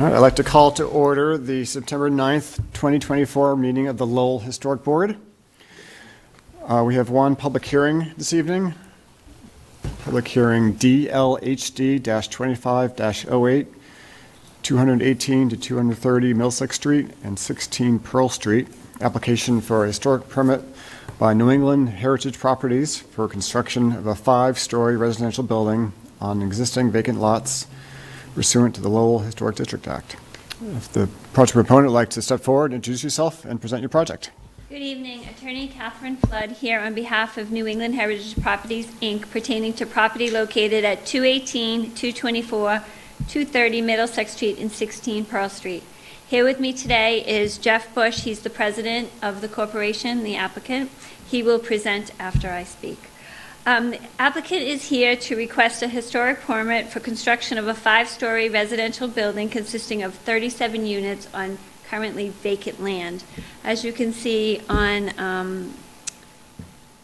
All right, I'd like to call to order the September 9th, 2024 meeting of the Lowell Historic Board. We have one public hearing this evening. Public hearing DLHD-25-08, 218 to 230 Middlesex Street and 16 Pearl Street. Application for a historic permit by New England Heritage Properties for construction of a 5-story residential building on existing vacant lots pursuant to the Lowell Historic District Act. If the project proponent would like to step forward, introduce yourself, and present your project. Good evening. Attorney Catherine Flood here on behalf of New England Heritage Properties, Inc., pertaining to property located at 218, 224, 230 Middlesex Street and 16 Pearl Street. Here with me today is Jeff Bush. He's the president of the corporation, the applicant. He will present after I speak. The applicant is here to request a historic permit for construction of a 5-story residential building consisting of 37 units on currently vacant land. As you can see on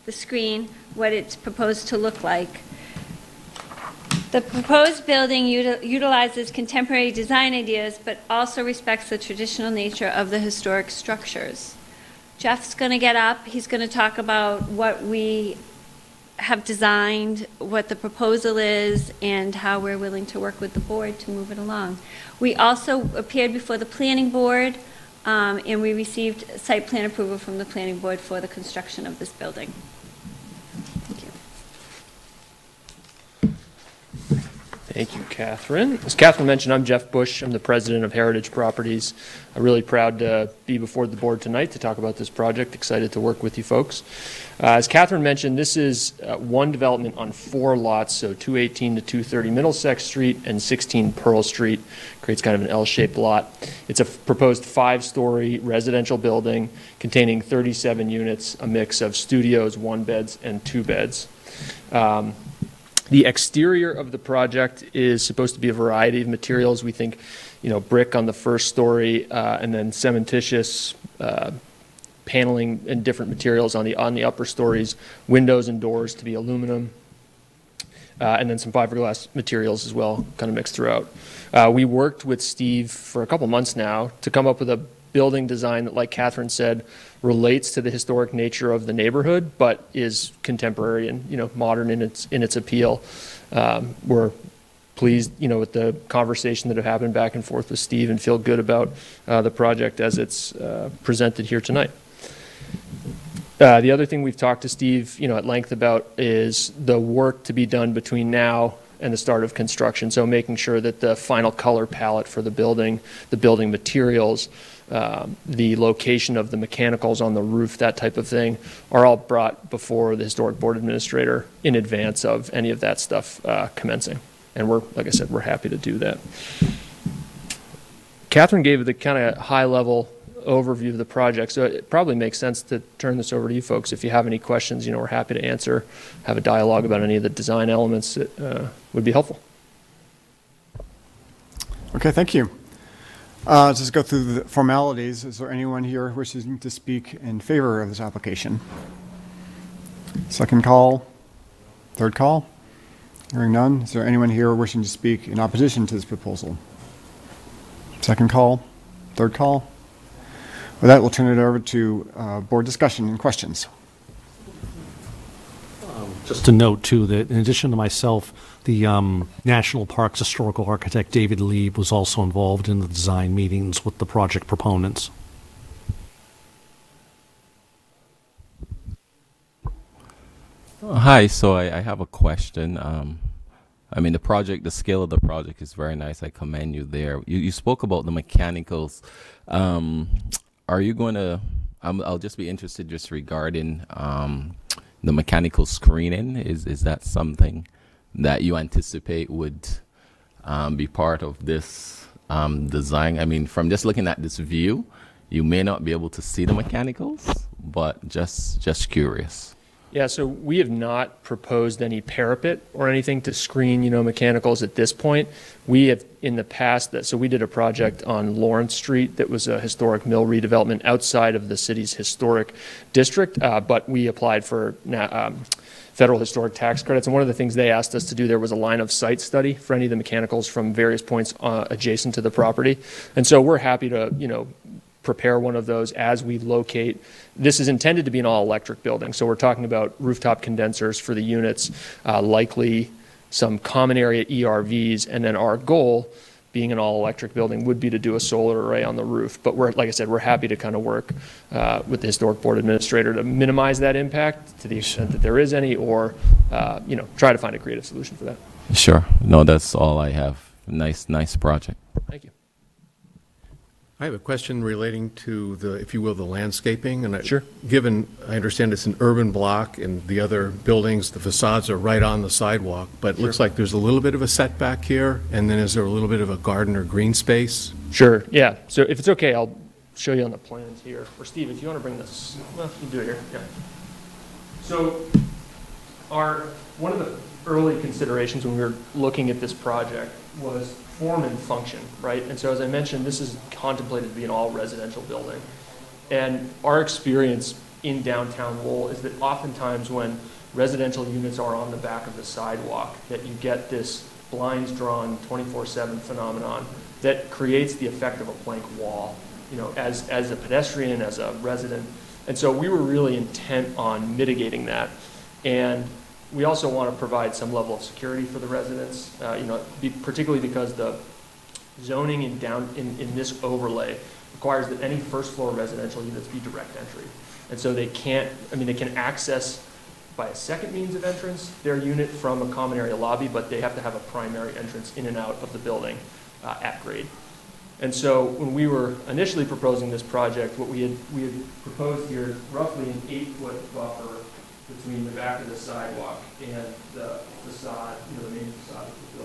the screen, what it's proposed to look like. The proposed building utilizes contemporary design ideas, but also respects the traditional nature of the historic structures. Jeff's going to get up. He's going to talk about what we have designed, what the proposal is, and how we're willing to work with the board to move it along. We also appeared before the planning board, and we received site plan approval from the planning board for the construction of this building. Thank you. Thank you, Catherine. As Catherine mentioned, I'm Jeff Bush. I'm the president of Heritage Properties. I'm really proud to be before the board tonight to talk about this project. Excited to work with you folks. As Catherine mentioned, this is one development on 4 lots, so 218 to 230 Middlesex Street and 16 Pearl Street. Creates kind of an L-shaped lot. It's a proposed 5-story residential building containing 37 units, a mix of studios, 1-beds, and 2-beds. The exterior of the project is supposed to be a variety of materials. We think, brick on the first story, and then cementitious paneling and different materials on the upper stories. Windows and doors to be aluminum, and then some fiberglass materials as well, kind of mixed throughout. We worked with Steve for a couple months now to come up with a building design that, like Catherine said, relates to the historic nature of the neighborhood, but is contemporary and modern in its appeal. We're pleased, with the conversation that have happened back and forth with Steve, and feel good about the project as it's presented here tonight. The other thing we've talked to Steve, at length about is the work to be done between now and the start of construction. So making sure that the final color palette for the building materials, the location of the mechanicals on the roof, that type of thing, are all brought before the historic board administrator in advance of any of that stuff commencing. And like I said, we're happy to do that. Catherine gave the kind of high-level overview of the project, so it probably makes sense to turn this over to you folks. If you have any questions, we're happy to answer, have a dialogue about any of the design elements that would be helpful. Okay, thank you. Just go through the formalities. Is there anyone here wishing to speak in favor of this application? Second call, third call? Hearing none. Is there anyone here wishing to speak in opposition to this proposal? Second call, third call? With that, we'll turn it over to board discussion and questions. Just to note, too, that in addition to myself, the National Parks historical architect David Lieb was also involved in the design meetings with the project proponents. Hi, so I have a question. The scale of the project is very nice. I commend you there. You spoke about the mechanicals. Are you going to, I'll just be interested just regarding the mechanical screening. Is that something that you anticipate would be part of this design? From just looking at this view, you may not be able to see the mechanicals, but just curious. Yeah, so we have not proposed any parapet or anything to screen, mechanicals at this point. We have in the past, so we did a project on Lawrence Street that was a historic mill redevelopment outside of the city's historic district, but we applied for federal historic tax credits. And one of the things they asked us to do there was a line of sight study for any of the mechanicals from various points adjacent to the property. And so we're happy to, prepare one of those as we locate. This is intended to be an all-electric building, so we're talking about rooftop condensers for the units, likely some common area ERVs, and then our goal, being an all-electric building, would be to do a solar array on the roof. But like I said, we're happy to kind of work with the Historic Board Administrator to minimize that impact to the extent that there is any, or try to find a creative solution for that. Sure. No, that's all I have. Nice project. Thank you. I have a question relating to the, if you will, the landscaping. And Sure. Given, I understand it's an urban block and the other buildings, the facades are right on the sidewalk, but it looks like there's a little bit of a setback here, and then is there a little bit of a garden or green space? Sure, yeah. So if it's okay, I'll show you on the plans here. Or Steve, if you want to bring this, well, you can do it here. Yeah. So one of the early considerations when we were looking at this project was form and function, right? And so as I mentioned, this is contemplated to be an all residential building. And our experience in downtown Lowell is that oftentimes when residential units are on the back of the sidewalk, that you get this blinds drawn 24/7 phenomenon that creates the effect of a blank wall, as a pedestrian, as a resident. And so we were really intent on mitigating that. And we also want to provide some level of security for the residents, particularly because the zoning in this overlay requires that any first floor residential units be direct entry. And so they can access by a second means of entrance their unit from a common area lobby, but they have to have a primary entrance in and out of the building at grade. And so when we were initially proposing this project, what we had proposed here is roughly an 8-foot buffer between the back of the sidewalk and the facade, the main facade of the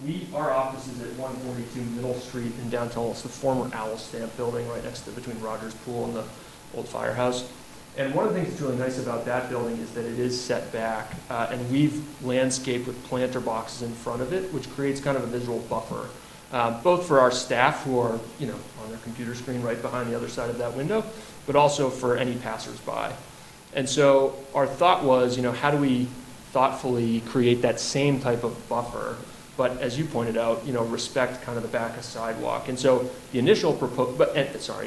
building. Our office is at 142 Middle Street in downtown. It's the former Owl Stamp building right next to between Rogers Pool and the old firehouse. And one of the things that's really nice about that building is that it is set back, and we've landscaped with planter boxes in front of it, which creates kind of a visual buffer, both for our staff who are, on their computer screen right behind the other side of that window, but also for any passersby. And so our thought was, how do we thoughtfully create that same type of buffer, but as you pointed out, respect kind of the back of sidewalk. And so the initial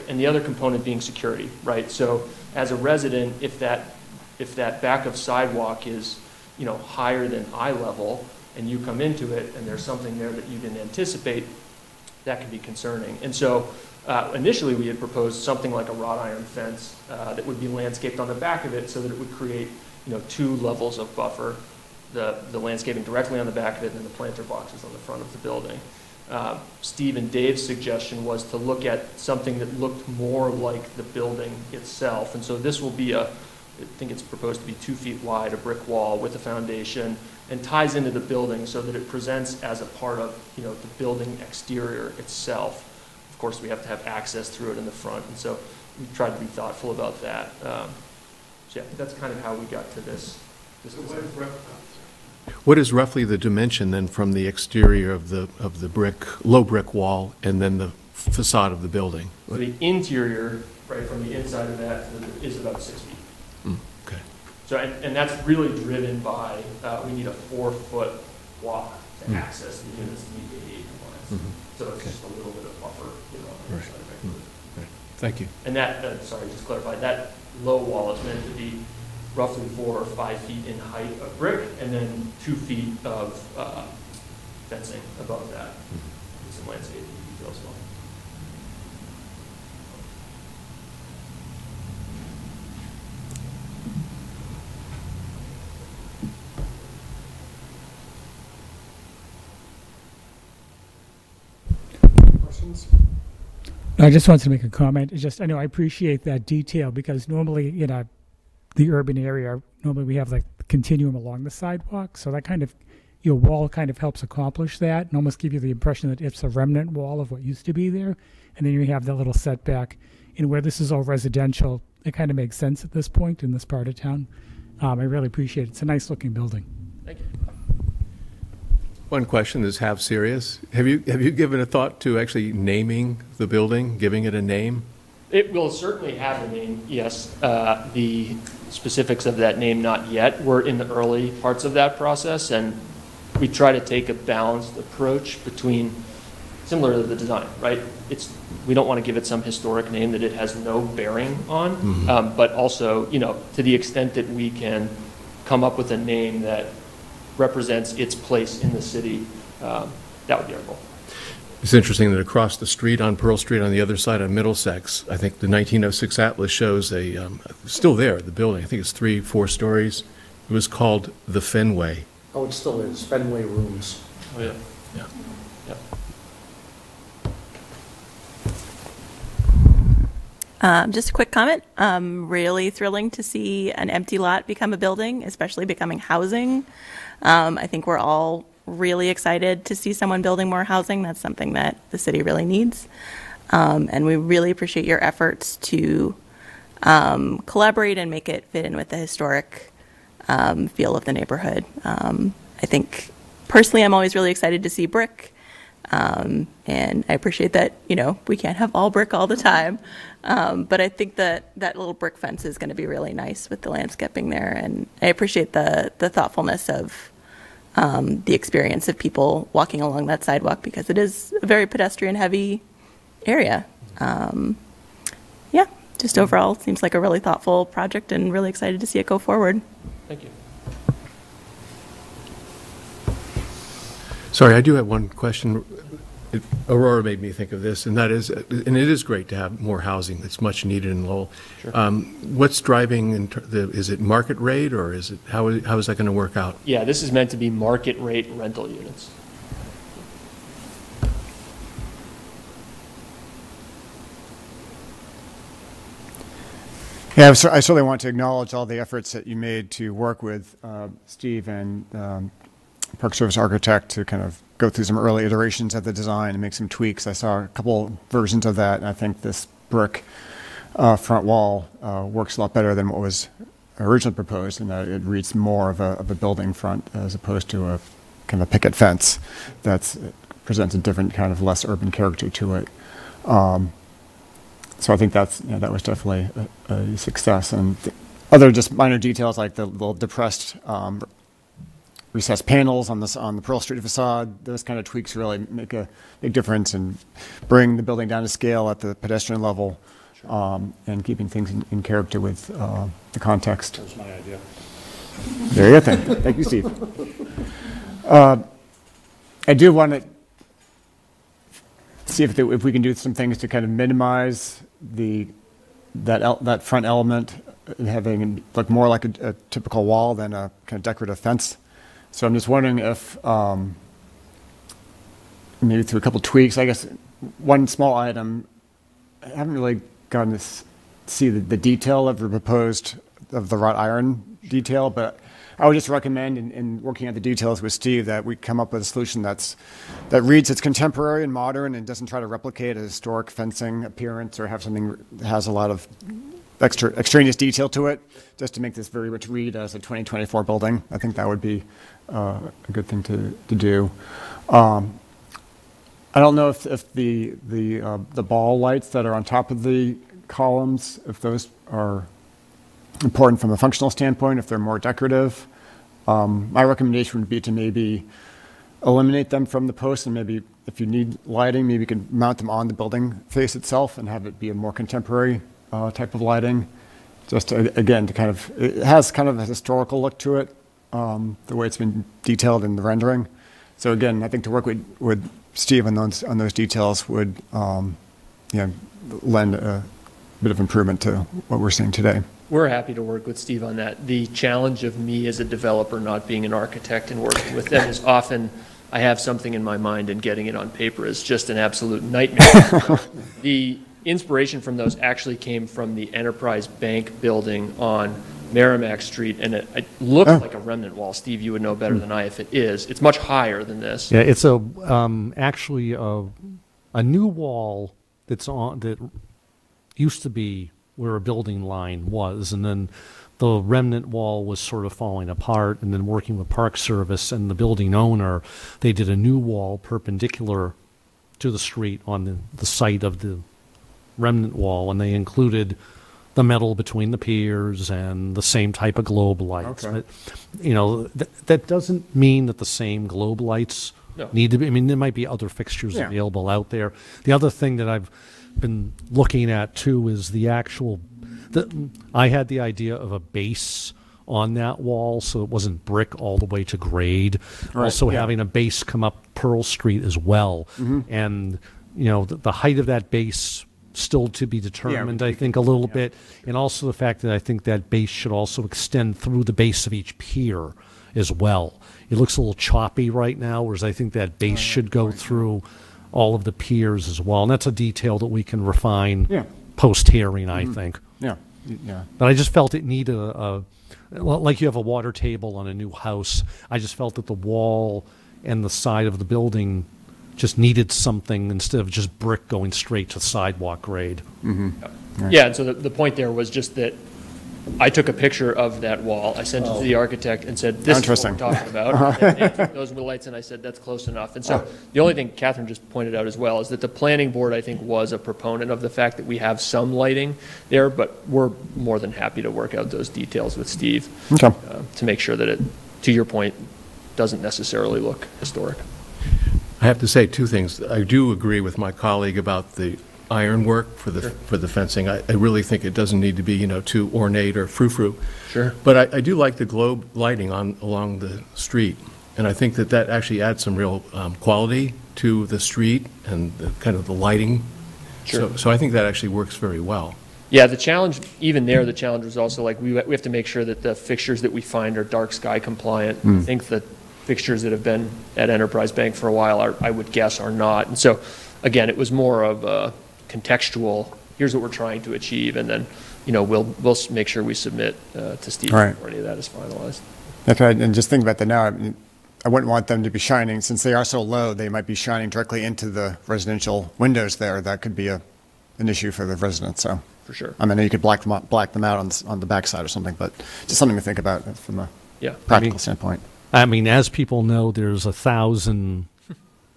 and the other component being security, right? So as a resident, if that back of sidewalk is, higher than eye level, and you come into it and there's something there that you didn't anticipate, that can be concerning. And so initially, we had proposed something like a wrought iron fence that would be landscaped on the back of it, so that it would create, 2 levels of buffer: the landscaping directly on the back of it, and then the planter boxes on the front of the building. Steve and Dave's suggestion was to look at something that looked more like the building itself, and so this will be I think it's proposed to be 2 feet wide, a brick wall with a foundation, and ties into the building so that it presents as a part of, the building exterior itself. Of course, we have to have access through it in the front, and so we tried to be thoughtful about that. So yeah, that's kind of how we got to this design. What is roughly the dimension then from the exterior of the low brick wall and then the facade of the building? So the interior, right from the inside of that, is about 6 feet. Okay. So and that's really driven by we need a 4-foot walk to access the units to meet ADA compliance. So it's just a little bit of buffer, on the side of it. Right. Thank you. And that, just to clarify, that low wall is meant to be roughly 4 or 5 feet in height of brick, and then 2 feet of fencing above that. Some landscaping detail as well. Questions? No, I just wanted to make a comment. It's just, I know I appreciate that detail, because normally in the urban area, normally we have like the continuum along the sidewalk. So that kind of, your wall kind of helps accomplish that and almost give you the impression that it's a remnant wall of what used to be there. And then you have that little setback. And where this is all residential, it kind of makes sense at this point in this part of town. I really appreciate it. It's a nice looking building. Thank you. One question is half serious. Have you given a thought to actually naming the building, giving it a name? It will certainly have a name, yes. The specifics of that name, not yet. We're in the early parts of that process, and we try to take a balanced approach between, similar to the design, right? We don't want to give it some historic name that it has no bearing on, but also, to the extent that we can come up with a name that represents its place in the city, that would be our goal. It's interesting that across the street on Pearl Street on the other side of Middlesex, I think the 1906 Atlas shows still there, the building. I think it's 3-4 stories. It was called the Fenway. Oh, it still is. Fenway Rooms. Oh, yeah. Yeah. Just a quick comment. Really thrilling to see an empty lot become a building, especially becoming housing. I think we're all really excited to see someone building more housing. That's something that the city really needs. And we really appreciate your efforts to collaborate and make it fit in with the historic feel of the neighborhood. I think personally I'm always really excited to see brick. And I appreciate that, we can't have all brick all the time. But I think that little brick fence is going to be really nice with the landscaping there. And I appreciate the thoughtfulness of the experience of people walking along that sidewalk, because it is a very pedestrian heavy area. Just overall seems like a really thoughtful project and really excited to see it go forward. Thank you. Sorry, I do have one question. Aurora made me think of this, and that is, and it is great to have more housing that's much needed in Lowell. Sure. What's driving, is it market rate, or is it, how is that going to work out? Yeah, this is meant to be market rate rental units. Yeah, I certainly want to acknowledge all the efforts that you made to work with Steve and Park Service architect to kind of go through some early iterations of the design and make some tweaks. I saw a couple versions of that, and I think this brick front wall works a lot better than what was originally proposed, in that it reads more of a building front as opposed to a kind of a picket fence that presents a different kind of less urban character to it. So I think that was definitely a success. And other just minor details like the little depressed recessed panels on the Pearl Street facade, those kind of tweaks really make a big difference and bring the building down to scale at the pedestrian level, and keeping things in character with the context. That was my idea. There you go. Thank you, Steve. I do want to see if we can do some things to kind of minimize that front element, having look more like a typical wall than a kind of decorative fence. So I'm just wondering if maybe through a couple tweaks, I guess one small item, I haven't really gotten to see the detail of the proposed, of the wrought iron detail, but I would just recommend in working at the details with Steve that we come up with a solution that reads as contemporary and modern and doesn't try to replicate a historic fencing appearance or have something that has a lot of extraneous detail to it, just to make this very much read as a 2024 building. I think that would be a good thing to do. I don't know if the ball lights that are on top of the columns, if those are important from a functional standpoint, if they're more decorative. My recommendation would be to maybe eliminate them from the post, and maybe if you need lighting, maybe you can mount them on the building face itself and have it be a more contemporary type of lighting. Just again, to kind of, it has kind of a historical look to it, the way it's been detailed in the rendering. So again, I think to work with Steve on those details would lend a bit of improvement to what we're seeing today. We're happy to work with Steve on that. The challenge of me as a developer not being an architect and working with them is often I have something in my mind and getting it on paper is just an absolute nightmare. The inspiration from those actually came from the Enterprise Bank building on Merrimack Street, and it looks like a remnant wall. Steve, you would know better than I if it is. It's much higher than this. Yeah, it's actually a new wall that used to be where a building line was, and then the remnant wall was sort of falling apart, and then working with Park Service and the building owner, they did a new wall perpendicular to the street on the site of the remnant wall, and they included the metal between the piers and the same type of globe lights. Okay. But, that doesn't mean that the same globe lights No. need to be. I mean, there might be other fixtures Yeah. available out there. The other thing that I've been looking at too is the actual. I had the idea of a base on that wall, so it wasn't brick all the way to grade. Right, Also yeah. having a base come up Pearl Street as well, and the height of that base still to be determined. I think a little bit, and also the fact that I think that base should also extend through the base of each pier as well. It looks a little choppy right now, whereas I think that base should go through all of the piers as well, and that's a detail that we can refine Yeah. post-hearing, I think. Yeah, yeah. But I just felt it needed like you have a water table on a new house. I just felt that the wall and the side of the building just needed something instead of just brick going straight to sidewalk grade. Yeah, and so the point there was just that I took a picture of that wall, I sent it to the architect and said, this is what we're Interesting. talking about. And they took those with lights, and I said, that's close enough. And so the only thing Catherine just pointed out as well is that the planning board, I think, was a proponent of the fact that we have some lighting there, but we're more than happy to work out those details with Steve Okay. to make sure that it, to your point, doesn't necessarily look historic. I have to say two things. I do agree with my colleague about the ironwork for the fencing. I really think it doesn't need to be, too ornate or frou-frou. Sure. But I do like the globe lighting along the street, and I think that actually adds some real quality to the street and kind of the lighting. Sure. So I think that actually works very well. Yeah, the challenge, even there, the challenge was also like we have to make sure that the fixtures that we find are dark sky compliant. I think the fixtures that have been at Enterprise Bank for a while, I would guess, are not. And so, again, it was more of a contextual, here's what we're trying to achieve, and then, we'll make sure we submit to Steve Right. before any of that is finalized. That's right. And just think about that now. I mean, I wouldn't want them to be shining, since they are so low, they might be shining directly into the residential windows there. That could be an issue for the residents, so. For sure. I mean, you could black them out on the backside or something, but just something to think about from a Yeah. practical standpoint. I mean, as people know, there's 1,000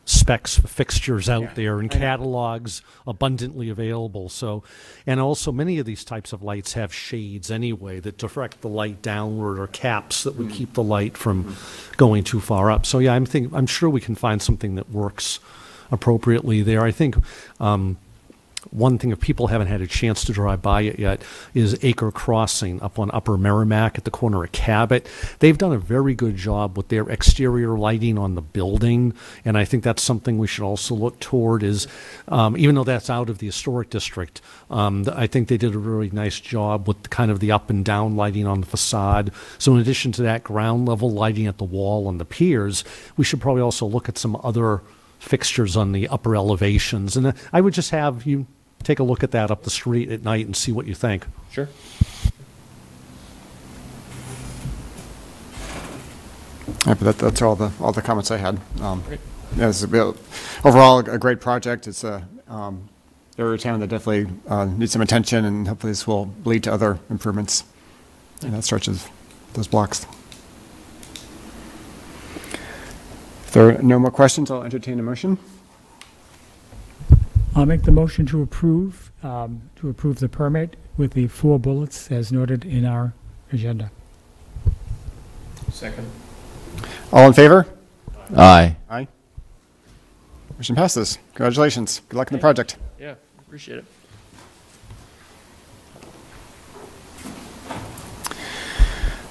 specs for fixtures out there and catalogs abundantly available. So, and also many of these types of lights have shades anyway that direct the light downward, or caps that would keep the light from going too far up. So yeah, I'm sure we can find something that works appropriately there. I think one thing, if people haven't had a chance to drive by it yet, is Acre Crossing up on Upper Merrimack at the corner of Cabot. They've done a very good job with their exterior lighting on the building, and I think that's something we should also look toward is, even though that's out of the historic district, I think they did a really nice job with kind of the up and down lighting on the facade. So in addition to that ground level lighting at the wall and the piers, we should probably also look at some other fixtures on the upper elevations. And I would just have you take a look at that up the street at night and see what you think. Sure. Yeah, but that's all the comments I had. Great. Yeah, it's overall a great project. It's a area town that definitely needs some attention, and hopefully this will lead to other improvements in that stretch of those blocks. If there are no more questions, I'll entertain a motion. I'll make the motion to approve the permit with the 4 bullets as noted in our agenda. Second. All in favor? Aye. Aye. Motion passes. Congratulations. Good luck in the project. Yeah, appreciate it.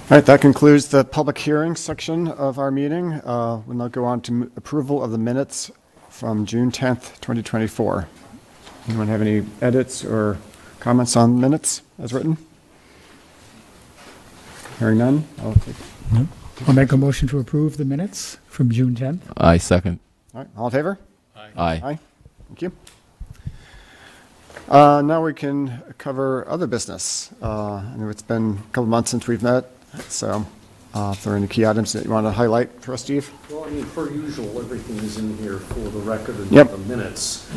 All right, that concludes the public hearing section of our meeting. We'll now go on to approval of the minutes from June 10th, 2024. Anyone have any edits or comments on minutes as written? Hearing none, I'll make a motion to approve the minutes from June 10th. Aye, second. all right, all in favor? Aye. Aye. Thank you. Now we can cover other business. I know it's been a couple months since we've met, so if there are any key items that you want to highlight for us, Steve? Well, I mean, per usual, everything is in here for the record and Yep. the minutes.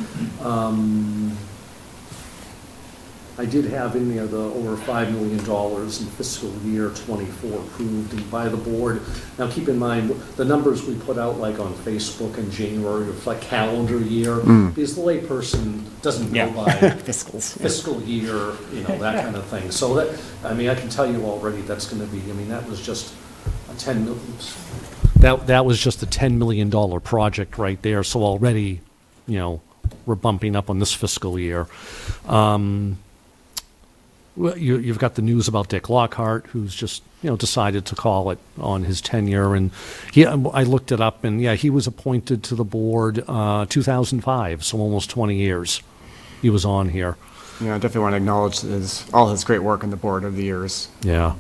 I did have in there the over $5 million in fiscal year '24 approved by the board. Now, keep in mind, the numbers we put out like on Facebook in January reflect calendar year, because the layperson doesn't go by fiscal year, that kind of thing. So that, I mean, I can tell you already that's going to be, I mean, that was just a 10 million. That was just a $10 million project right there, so already, we're bumping up on this fiscal year. Well, you've got the news about Dick Lockhart, who's just, decided to call it on his tenure. And I looked it up, and he was appointed to the board 2005, so almost 20 years he was on here. Yeah, I definitely want to acknowledge all his great work on the board over the years. Yeah.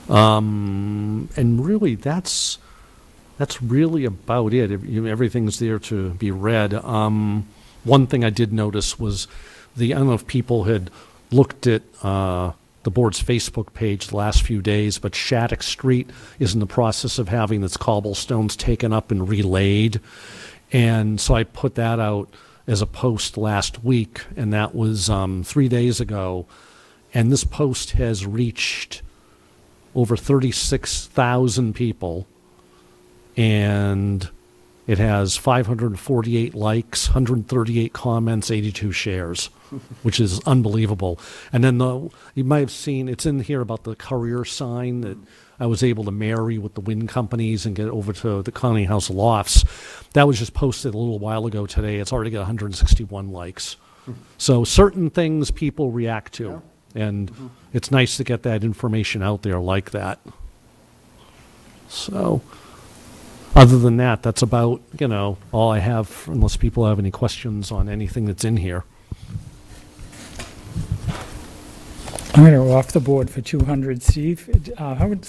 And really, that's really about it. Everything's there to be read. One thing I did notice was I don't know if people had looked at the board's Facebook page the last few days, but Shattuck Street is in the process of having its cobblestones taken up and relaid. And so I put that out as a post last week, and that was 3 days ago. And this post has reached over 36,000 people, and it has 548 likes, 138 comments, 82 shares, which is unbelievable. And then you might have seen, it's in here about the courier sign that I was able to marry with the wind companies and get over to the Conning House lofts. That was just posted a little while ago today. It's already got 161 likes. So certain things people react to, and it's nice to get that information out there like that. So other than that, that's about, all I have, unless people have any questions on anything that's in here. I'm going to go off the board for 200, Steve. I'm going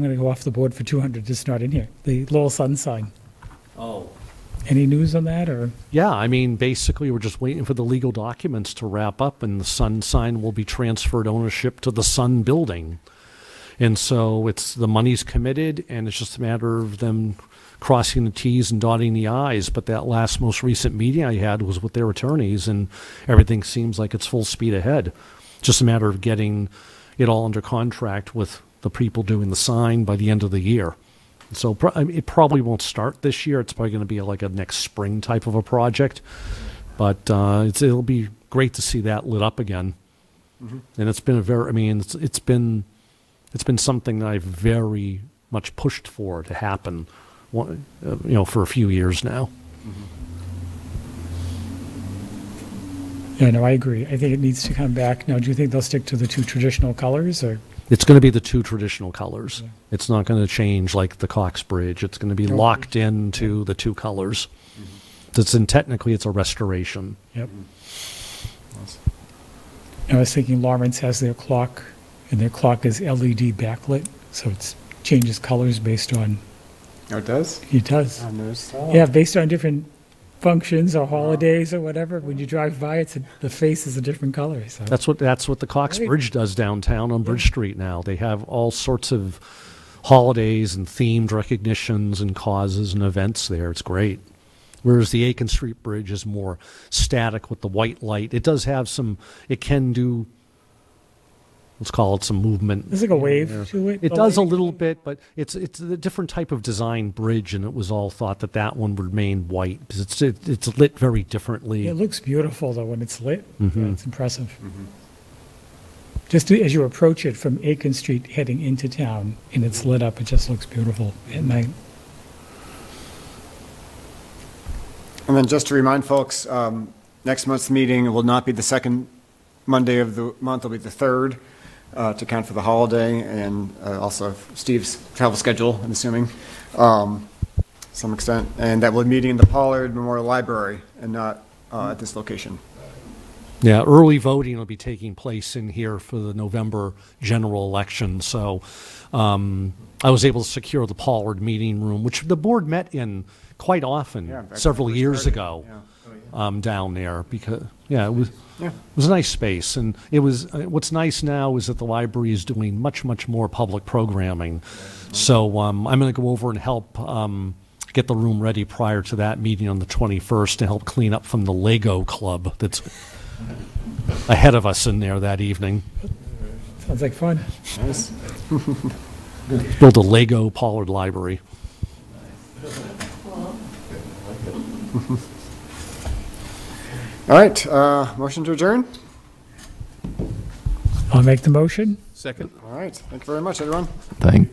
to go off the board for 200, just not in here. The Lowell Sun sign. Oh. Any news on that, or? Yeah, I mean, basically, we're just waiting for the legal documents to wrap up, and the Sun sign will be transferred ownership to the Sun building. And so the money's committed, and it's just a matter of them crossing the T's and dotting the I's. But that most recent meeting I had was with their attorneys, and everything seems like it's full speed ahead. Just a matter of getting it all under contract with the people doing the sign by the end of the year. So it probably won't start this year. It's probably going to be like a next spring type of a project. But it'll be great to see that lit up again. And it's been it's been something that I've very much pushed for to happen, for a few years now. Yeah, no, I agree. I think it needs to come back. Now, do you think they'll stick to the two traditional colors, or? It's going to be the two traditional colors. Yeah. It's not going to change like the Cox Bridge. It's going to be locked into the two colors. Technically, it's a restoration. Yep. I was thinking Lawrence has their clock, and their clock is LED backlit, so it changes colors based on. Oh, it does? It does. I noticed that. Yeah, based on different functions or holidays or whatever. When you drive by, the face is a different color. So. That's what the Cox Bridge does downtown on Bridge Street now. They have all sorts of holidays and themed recognitions and causes and events there. It's great. Whereas the Aiken Street Bridge is more static with the white light. It does have it can do, let's call it some movement. There's like a wave to it. It does a little bit, but it's a different type of design bridge, and it was all thought that one would remain white because it's lit very differently. It looks beautiful though when it's lit. Yeah, it's impressive. Just as you approach it from Aiken Street heading into town, and it's lit up, it just looks beautiful at night. And then just to remind folks, next month's meeting will not be the second Monday of the month, it'll be the third. To account for the holiday and also Steve's travel schedule, I'm assuming, to some extent. And that we'll be meeting in the Pollard Memorial Library and not at this location. Yeah, early voting will be taking place in here for the November general election. So I was able to secure the Pollard meeting room, which the board met in quite often several years ago down there because, it was a nice space. And it was what's nice now is that the library is doing much, much more public programming. So I'm going to go over and help get the room ready prior to that meeting on the 21st to help clean up from the Lego club that's ahead of us in there that evening. Sounds like fun. Nice. Build a Lego Pollard Library. All right, motion to adjourn? I'll make the motion. Second. All right, thank you very much, everyone. Thank